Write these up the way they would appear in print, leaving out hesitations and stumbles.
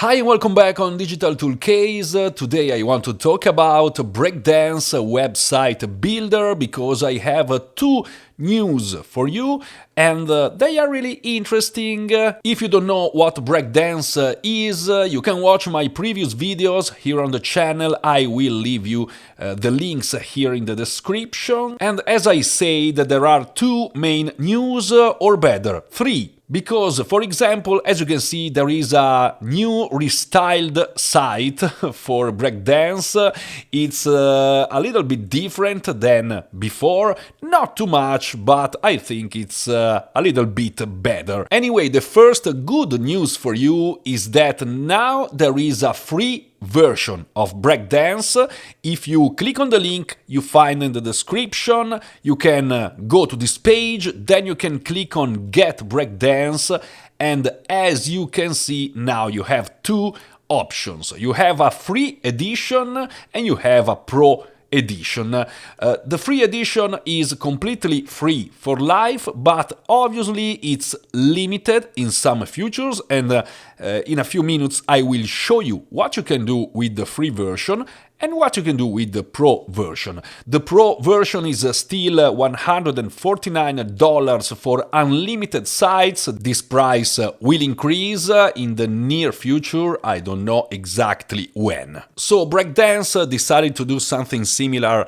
Hi and welcome back on Digital Toolcase. Today I want to talk about Breakdance website builder because I have two news for you and they are really interesting. If you don't know what Breakdance is, you can watch my previous videos here on the channel. I will leave you the links here in the description. And as I said, there are two main news, or better, three. Because, for example, as you can see, there is a new restyled site for Breakdance. It's a little bit different than before, not too much, but I think it's a little bit better. Anyway, the first good news for you is that now there is a free version of Breakdance. If you click on the link you find in the description, you can go to this page, then you can click on Get Breakdance, and as you can see now you have two options. You have a free edition and you have a pro edition. The free edition is completely free for life, but obviously it's limited in some features, and in a few minutes I will show you what you can do with the free version and what you can do with the pro version. The pro version is still $149 for unlimited sites. This price will increase in the near future, I don't know exactly when. So Breakdance decided to do something similar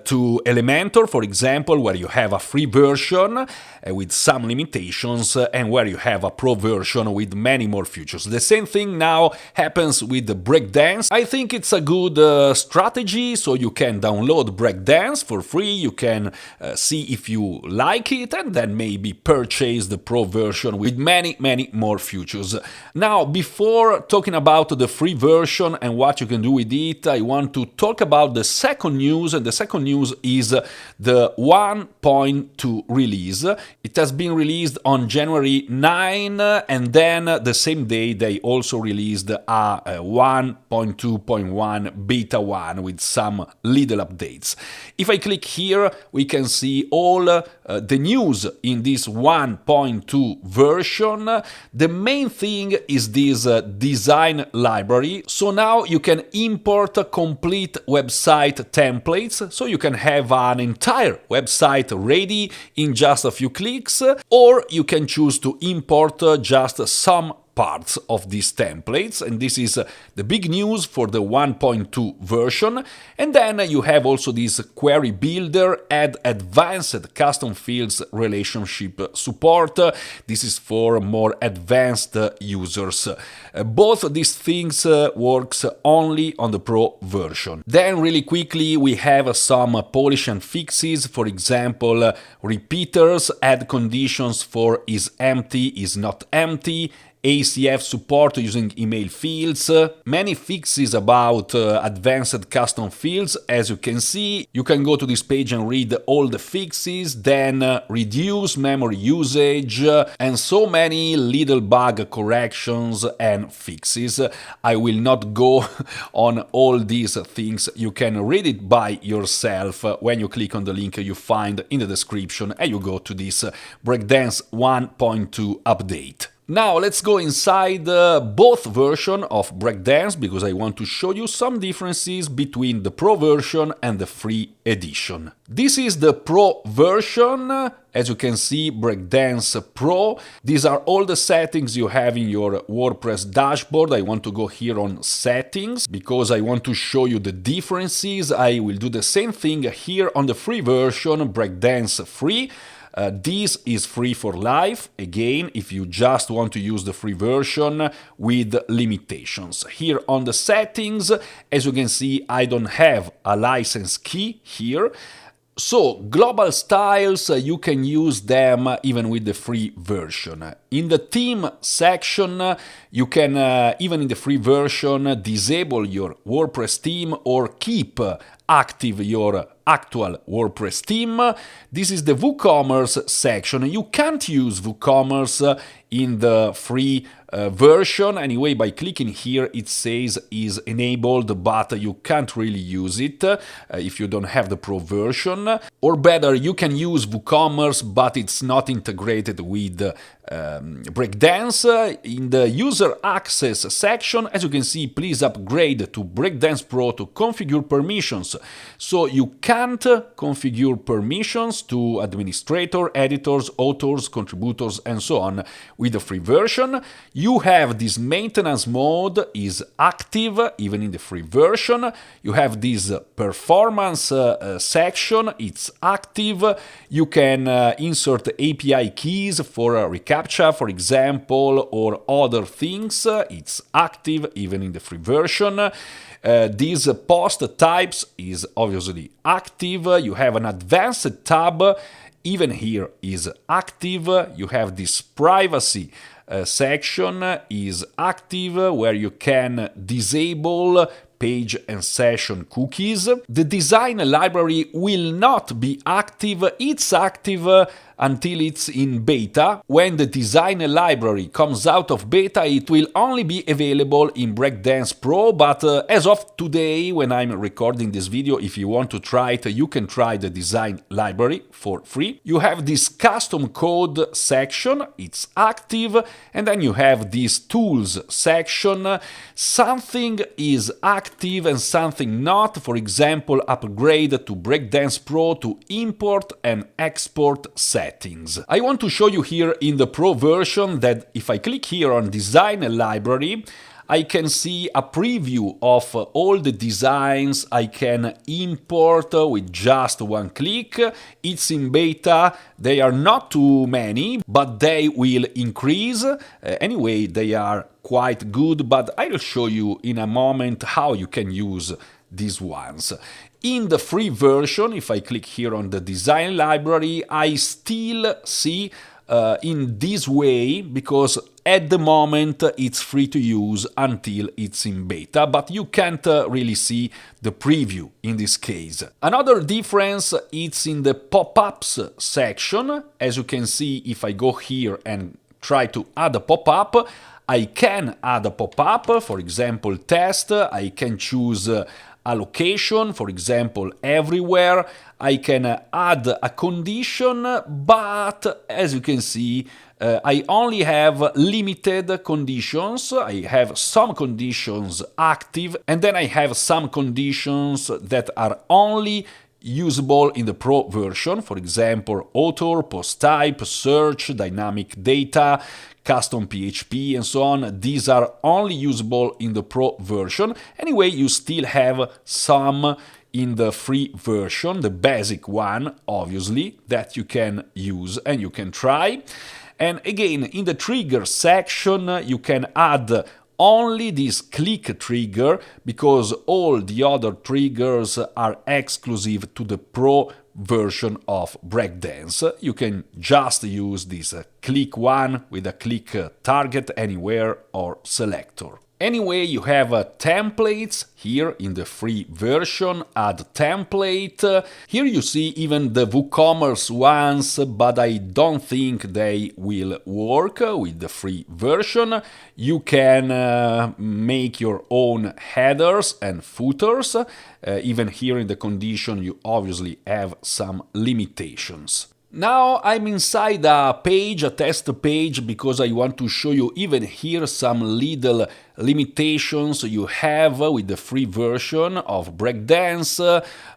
to Elementor, for example, where you have a free version with some limitations and where you have a pro version with many more features. The same thing now happens with the Breakdance. I think it's a good strategy, so you can download Breakdance for free, you can see if you like it, and then maybe purchase the pro version with many more features. Now, before talking about the free version and what you can do with it, I want to talk about the second news, and the second news is the 1.2 release. It has been released on January 9, and then the same day they also released a 1.2.1 beta 1 with some little updates. If I click here, we can see all the news in this 1.2 version. The main thing is this design library. So now you can import complete website templates, so you can have an entire website ready in just a few clicks, or you can choose to import just some parts of these templates, and this is the big news for the 1.2 version. And then you have also this query builder, add advanced custom fields relationship support. This is for more advanced users. Both these things works only on the pro version. Then really quickly we have some polish and fixes, for example repeaters, add conditions for is empty, is not empty, ACF support using email fields, many fixes about advanced custom fields. As you can see, you can go to this page and read all the fixes, then reduce memory usage, and so many little bug corrections and fixes. I will not go on all these things, you can read it by yourself when you click on the link you find in the description and you go to this Breakdance 1.2 update. Now let's go inside both versions of Breakdance because I want to show you some differences between the pro version and the free edition. This is the pro version. As you can see, Breakdance Pro. These are all the settings you have in your WordPress dashboard. I want to go here on settings because I want to show you the differences. I will do the same thing here on the free version, Breakdance Free. This is free for life, again, if you just want to use the free version with limitations. Here on the settings, as you can see, I don't have a license key here. So, global styles, you can use them even with the free version. In the theme section, you can, even in the free version, disable your WordPress theme or keep active your actual WordPress theme. This is the WooCommerce section. You can't use WooCommerce in the free version. Anyway, by clicking here, it says is enabled, but you can't really use it if you don't have the pro version. Or better, you can use WooCommerce, but it's not integrated with Breakdance. In the user access section, as you can see, please upgrade to Breakdance Pro to configure permissions. So you can't configure permissions to administrator, editors, authors, contributors, and so on with the free version. You have this maintenance mode is active even in the free version. You have this performance section, it's active. You can insert API keys for reCAPTCHA, for example, or other things. It's active even in the free version. These post types is obviously active. You have an advanced tab, even here is active. You have this privacy section is active, where you can disable page and session cookies. The design library will not be active. It's active until it's in beta. When the design library comes out of beta, it will only be available in Breakdance Pro, but as of today, when I'm recording this video, if you want to try it, you can try the design library for free. You have this custom code section, it's active, and then you have this tools section. Something is active and something not. For example, upgrade to Breakdance Pro to import and export settings. I want to show you here in the Pro version that if I click here on Design Library, I can see a preview of all the designs I can import with just one click. It's in beta. They are not too many, but they will increase. Anyway, they are quite good, but I'll show you in a moment how you can use these ones. In the free version, if I click here on the design library, I still see in this way, because at the moment it's free to use until it's in beta, but you can't really see the preview in this case. Another difference is in the pop-ups section. As you can see, if I go here and try to add a pop-up, I can add a pop-up, for example, test. I can choose a location, for example, everywhere. I can add a condition, but as you can see, I only have limited conditions. I have some conditions active, and then I have some conditions that are only usable in the Pro version. For example, author, post type, search, dynamic data, custom PHP, and so on. These are only usable in the Pro version. Anyway, you still have some in the free version, the basic one, obviously, that you can use and you can try. And again, in the trigger section, you can add only this click trigger, because all the other triggers are exclusive to the Pro version of Breakdance. You can just use this click one with a click target anywhere or selector. Anyway, you have templates here in the free version, add template. Here you see even the WooCommerce ones, but I don't think they will work with the free version. You can make your own headers and footers. Even here in the condition, you obviously have some limitations. Now I'm inside a page, a test page, because I want to show you even here some little limitations you have with the free version of Breakdance.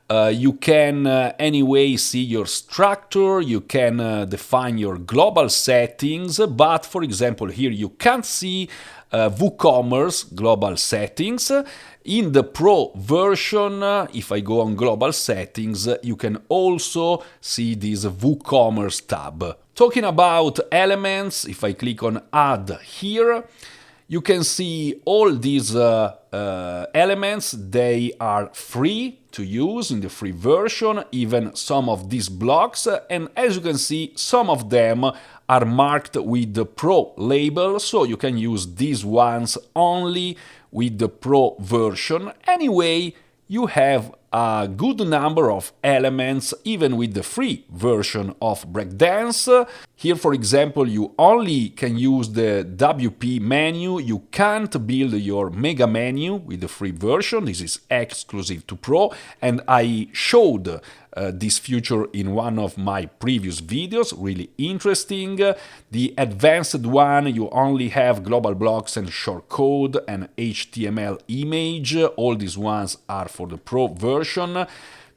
You can anyway see your structure, you can define your global settings, but for example here you can't see WooCommerce global settings. In the Pro version, if I go on global settings, you can also see this WooCommerce tab. Talking about elements, if I click on add here, you can see all these elements. They are free to use in the free version, even some of these blocks, and as you can see, some of them are marked with the Pro label, so you can use these ones only with the Pro version. Anyway, you have a good number of elements even with the free version of Breakdance. Here, for example, you only can use the WP menu. You can't build your mega menu with the free version. This is exclusive to Pro, and I showed this feature in one of my previous videos, really interesting. The advanced one, you only have global blocks and shortcode and HTML image. All these ones are for the Pro version.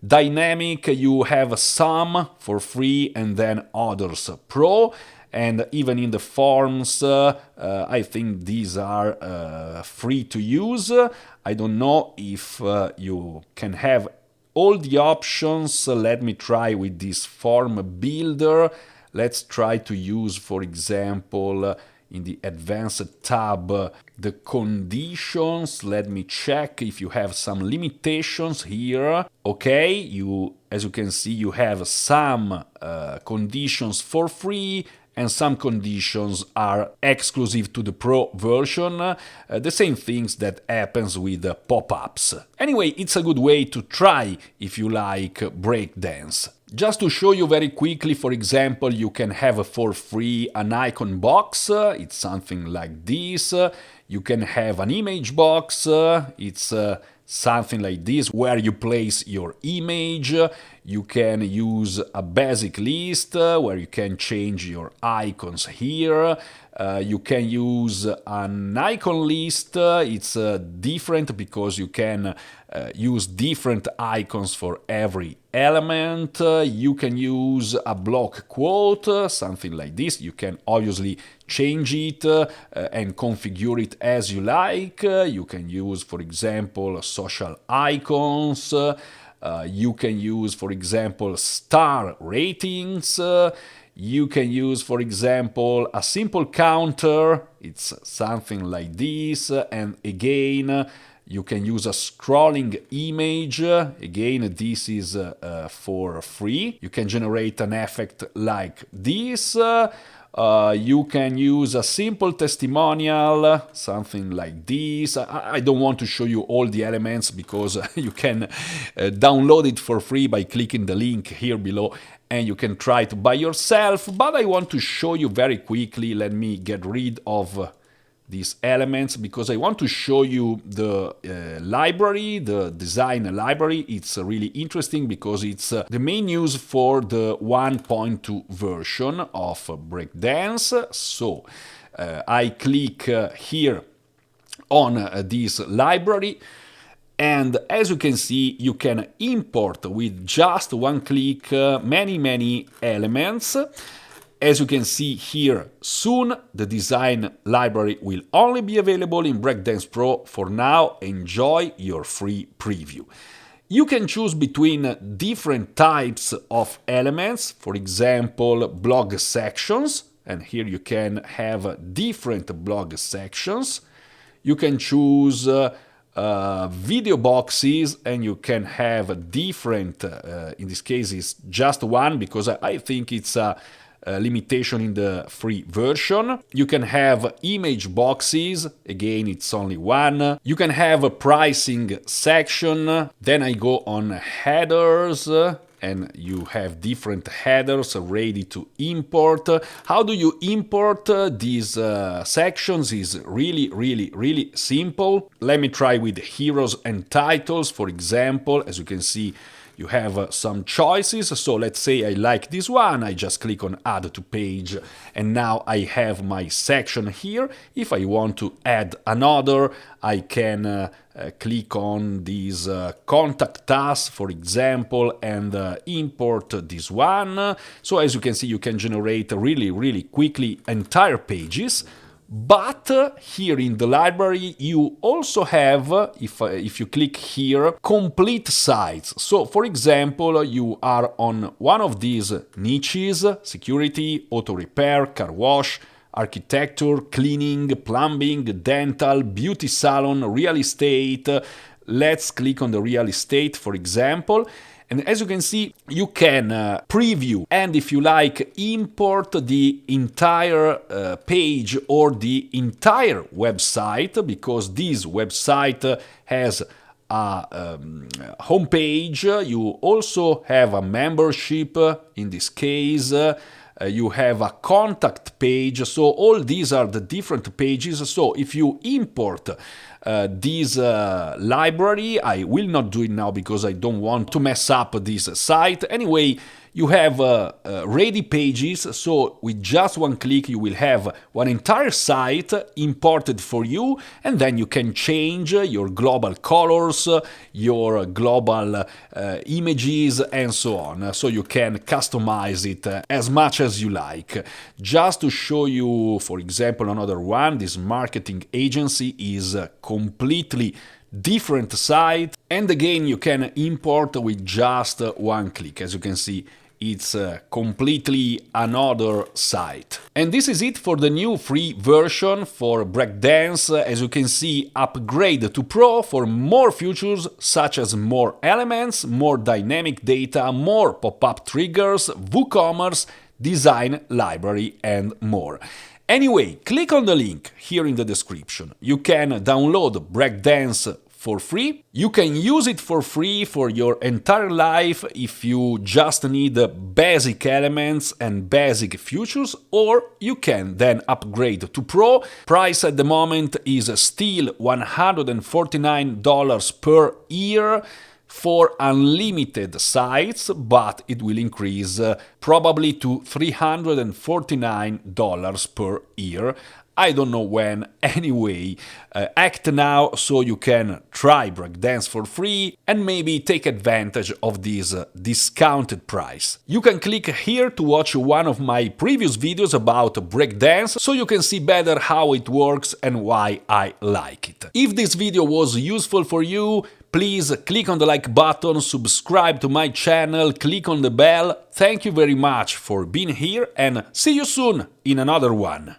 Dynamic, you have some for free and then others Pro. And even in the forms, I think these are free to use. I don't know if you can have all the options. Let me try with this form builder. Let's try to use, for example, in the advanced tab, the conditions. Let me check if you have some limitations here. Okay, as you can see, you have some conditions for free, and some conditions are exclusive to the Pro version. The same things that happens with pop-ups. Anyway, it's a good way to try if you like Breakdance. Just to show you very quickly, for example, you can have for free an icon box. It's something like this. You can have an image box. It's something like this, where you place your image. You can use a basic list where you can change your icons here. You can use an icon list. It's different because you can use different icons for every element. You can use a block quote, something like this. You can obviously change it and configure it as you like. You can use, for example, social icons. You can use, for example, star ratings. You can use, for example, a simple counter. It's something like this. And again, you can use a scrolling image. Again, this is for free. You can generate an effect like this. You can use a simple testimonial, something like this. I don't want to show you all the elements because you can download it for free by clicking the link here below, and you can try to by yourself. But I want to show you very quickly. Let me get rid of these elements because I want to show you the library, the design library. It's really interesting because it's the main news for the 1.2 version of Breakdance. So I click here on this library, and as you can see, you can import with just one click many elements. As you can see here, soon the design library will only be available in Breakdance Pro. For now, enjoy your free preview. You can choose between different types of elements, for example, blog sections, and here you can have different blog sections. You can choose video boxes, and you can have different, in this case it's just one because I think it's a limitation in the free version. You can have image boxes, again it's only one. You can have a pricing section. Then I go on headers, and you have different headers ready to import. How do you import these sections is really simple. Let me try with heroes and titles, for example. As you can see, you have some choices. So let's say I like this one, I just click on add to page, and now I have my section here. If I want to add another, I can click on this contact us, for example, and import this one. So as you can see, you can generate really quickly entire pages. But here in the library, you also have, if you click here, complete sites. So, for example, you are on one of these niches: security, auto repair, car wash, architecture, cleaning, plumbing, dental, beauty salon, real estate. Let's click on the real estate, for example. And as you can see, you can preview and, if you like, import the entire page or the entire website, because this website has a homepage. You also have a membership in this case. you have a contact page. So all these are the different pages. So if you import this library, I will not do it now because I don't want to mess up this site. Anyway, you have ready pages, so with just one click you will have one entire site imported for you, and then you can change your global colors, your global images, and so on. So you can customize it as much as you like. Just to show you, for example, another one, this marketing agency is completely different site, and again you can import with just one click. As you can see, it's completely another site. And this is it for the new free version for Breakdance. As you can see, upgrade to Pro for more features such as more elements, more dynamic data, more pop-up triggers, WooCommerce, design library, and more. Anyway, click on the link here in the description. You can download Breakdance for free. You can use it for free for your entire life if you just need basic elements and basic features, or you can then upgrade to Pro. Price at the moment is still $149 per year for unlimited sites, but it will increase probably to $349 per year. I don't know when. Anyway, act now so you can try Breakdance for free and maybe take advantage of this discounted price. You can click here to watch one of my previous videos about Breakdance so you can see better how it works and why I like it. If this video was useful for you, please click on the like button, subscribe to my channel, click on the bell. Thank you very much for being here, and see you soon in another one.